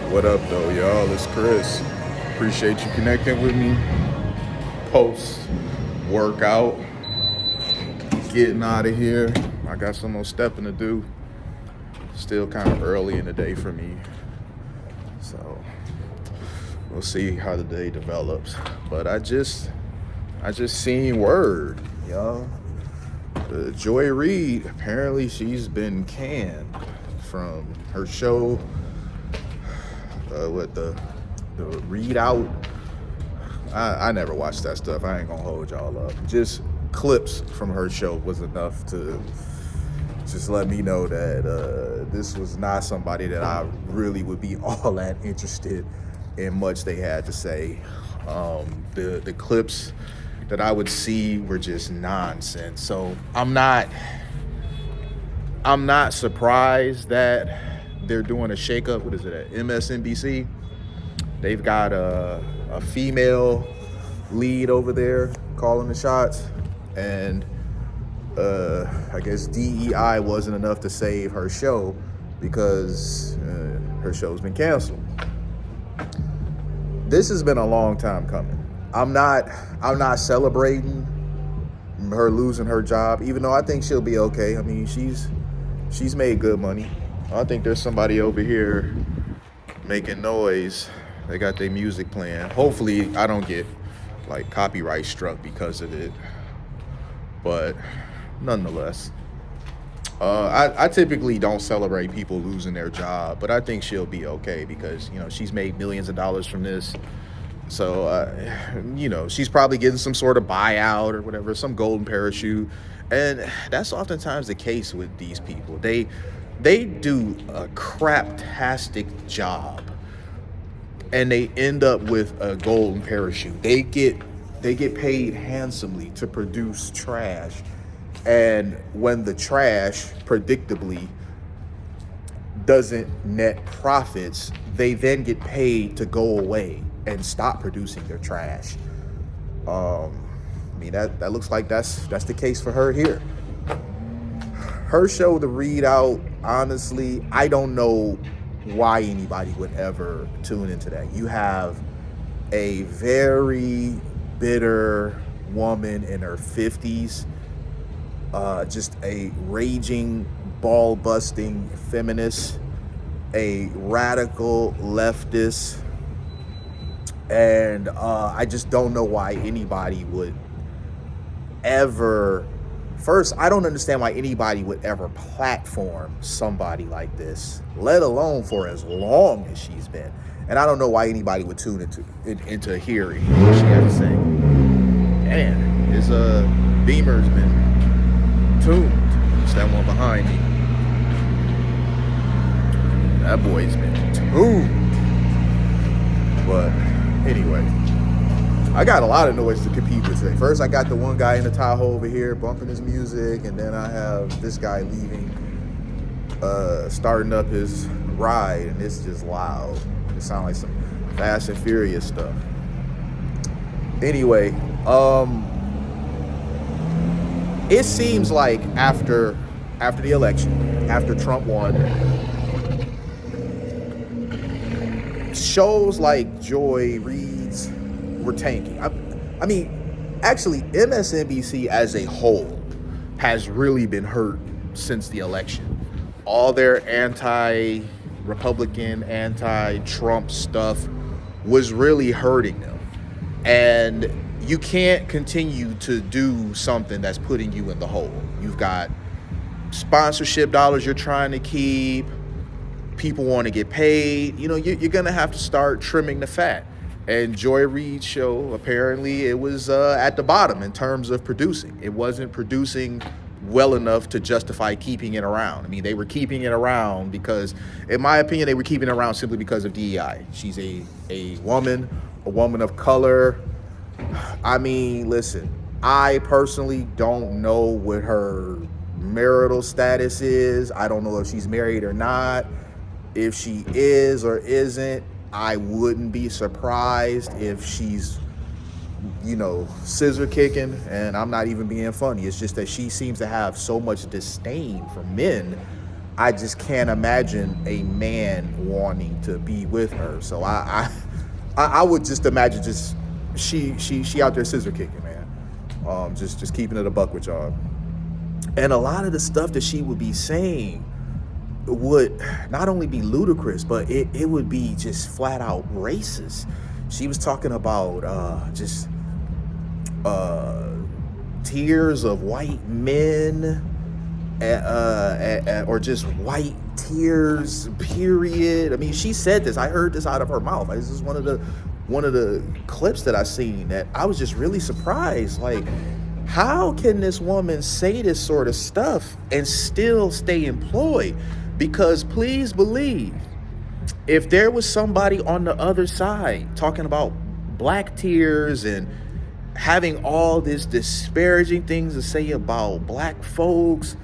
What up, though, y'all? It's Chris. Appreciate you connecting with me. Post workout, getting out of here. I got some more stepping to do. Still kind of early in the day for me, so we'll see how the day develops. But I just seen word, y'all. Joy Reid, apparently she's been canned from her show with the ReidOut. I never watched that stuff. I ain't gonna hold y'all up. Just clips from her show was enough to just let me know that this was not somebody that I really would be all that interested in much they had to say. The clips that I would see were just nonsense. So I'm not surprised that they're doing a shakeup. What is it at MSNBC? They've got a female lead over there calling the shots, and I guess DEI wasn't enough to save her show because her show's been canceled. This has been a long time coming. I'm not celebrating her losing her job, even though I think she'll be okay. I mean, she's made good money. I think there's somebody over here making noise. They got their music playing. Hopefully I don't get like copyright struck because of it. But nonetheless, I typically don't celebrate people losing their job, but I think she'll be okay because, she's made millions of dollars from this. So, she's probably getting some sort of buyout or whatever, some golden parachute. And that's oftentimes the case with these people. They do a craptastic job and they end up with a golden parachute. They get paid handsomely to produce trash. And when the trash predictably doesn't net profits, they then get paid to go away and stop producing their trash. That looks like that's the case for her here. Her show, The ReidOut, honestly, I don't know why anybody would ever tune into that. You have a very bitter woman in her 50s, just a raging, ball-busting feminist, a radical leftist, and I just don't know why anybody would ever... First, I don't understand why anybody would ever platform somebody like this, let alone for as long as she's been. And I don't know why anybody would tune into hearing what she has to say. Man, his Beamer's been tuned. It's that one behind me. That boy's been tuned. But anyway, I got a lot of noise to compete with today. First, I got the one guy in the Tahoe over here bumping his music, and then I have this guy leaving, starting up his ride, and it's just loud. It sounds like some Fast and Furious stuff. Anyway, it seems like after the election, after Trump won, shows like Joy Reid's were tanking. I mean, actually, MSNBC as a whole has really been hurt since the election. All their anti-Republican, anti-Trump stuff was really hurting them. And you can't continue to do something that's putting you in the hole. You've got sponsorship dollars you're trying to keep. People want to get paid. You're going to have to start trimming the fat. And Joy Reid's show, apparently, it was at the bottom in terms of producing. It wasn't producing well enough to justify keeping it around. I mean, they were keeping it around because, in my opinion, they were keeping it around simply because of DEI. She's a woman of color. I mean, listen, I personally don't know what her marital status is. I don't know if she's married or not. If she is or isn't, I wouldn't be surprised if she's, scissor kicking, and I'm not even being funny. It's just that she seems to have so much disdain for men I just can't imagine a man wanting to be with her. So I would just imagine just she out there scissor kicking, man. Just keeping it a buck with y'all. And a lot of the stuff that she would be saying would not only be ludicrous, but it would be just flat out racist. She was talking about just tears of white men, or just white tears, period. I mean, she said this. I heard this out of her mouth. This is one of the clips that I seen that I was just really surprised. Like, how can this woman say this sort of stuff and still stay employed? Because please believe, if there was somebody on the other side talking about black tears and having all this disparaging things to say about black folks,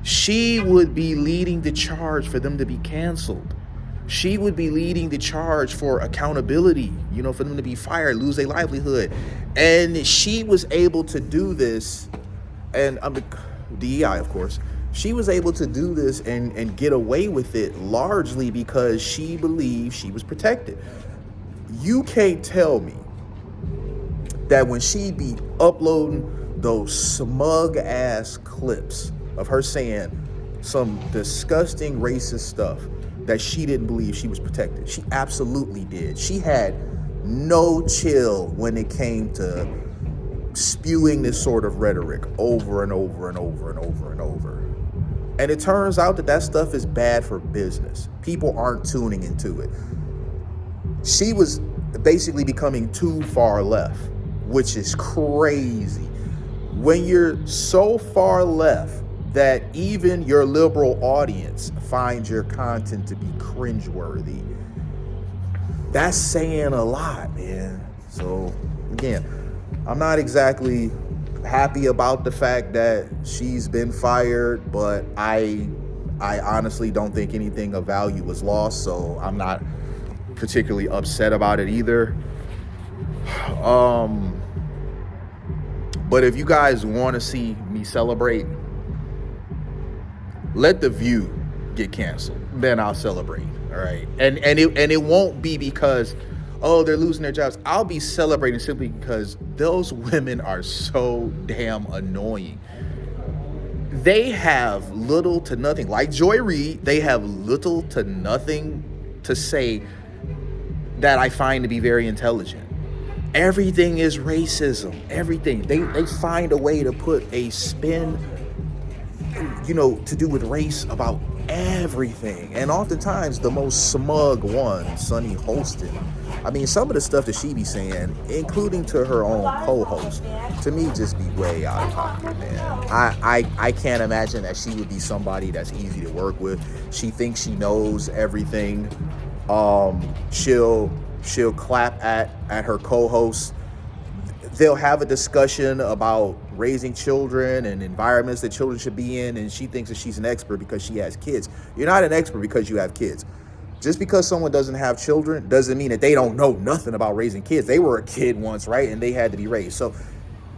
she would be leading the charge for them to be canceled. She would be leading the charge for accountability, for them to be fired, lose their livelihood. And she was able to do this, and DEI, of course. She was able to do this and get away with it largely because she believed she was protected. You can't tell me that when she be uploading those smug ass clips of her saying some disgusting racist stuff that she didn't believe she was protected. She absolutely did. She had no chill when it came to spewing this sort of rhetoric over and over and over and over and over. And it turns out that stuff is bad for business. People aren't tuning into it. She was basically becoming too far left, which is crazy. When you're so far left that even your liberal audience finds your content to be cringeworthy, that's saying a lot, man. So again, I'm not exactly happy about the fact that she's been fired, but I honestly don't think anything of value was lost, so I'm not particularly upset about it either. But if you guys want to see me celebrate, let The View get canceled, then I'll celebrate. All right, and it won't be because, oh, they're losing their jobs. I'll be celebrating simply because those women are so damn annoying. They have little to nothing, like Joy Reid, they have little to nothing to say that I find to be very intelligent. Everything is racism. Everything. They find a way to put a spin, to do with race about everything. And oftentimes the most smug one, Sunny Holston. I mean, some of the stuff that she be saying, including to her own co-host, to me just be way out of pocket, man. I can't imagine that she would be somebody that's easy to work with. She thinks she knows everything. She'll clap at her co-host. They'll have a discussion about raising children and environments that children should be in, and she thinks that she's an expert because she has kids. You're not an expert because you have kids. Just because someone doesn't have children doesn't mean that they don't know nothing about raising kids. They were a kid once, right? And they had to be raised. So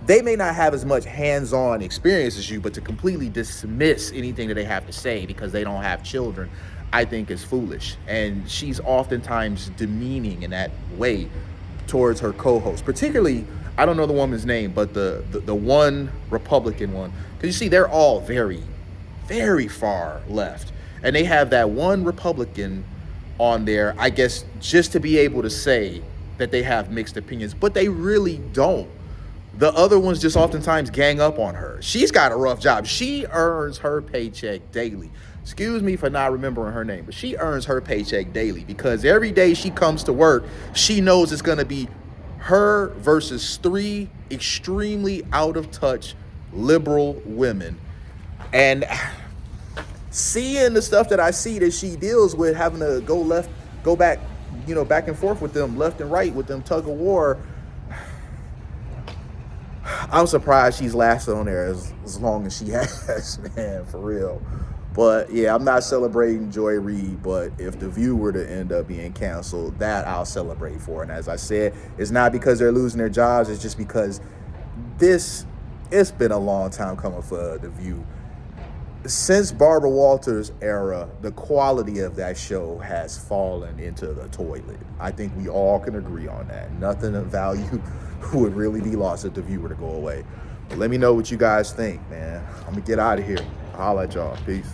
they may not have as much hands-on experience as you, but to completely dismiss anything that they have to say because they don't have children, I think is foolish. And she's oftentimes demeaning in that way towards her co-host. Particularly, I don't know the woman's name, but the one Republican one. Because you see, they're all very, very far left. And they have that one Republican on there, I guess, just to be able to say that they have mixed opinions. But they really don't. The other ones just oftentimes gang up on her. She's got a rough job. She earns her paycheck daily. Excuse me for not remembering her name, but she earns her paycheck daily because every day she comes to work, she knows it's going to be her versus 3 extremely out of touch liberal women. And seeing the stuff that I see that she deals with, having to go back, back and forth with them, left and right with them tug of war, I'm surprised she's lasted on there as long as she has, man, for real. But yeah, I'm not celebrating Joy Reid, but if The View were to end up being canceled, that I'll celebrate for. And as I said, it's not because they're losing their jobs, it's just because it's been a long time coming for The View. since Barbara Walters' era, the quality of that show has fallen into the toilet. I think we all can agree on that. Nothing of value would really be lost if the viewer to go away. But let me know what you guys think, man. I'm going to get out of here. I'll holla at y'all. Peace.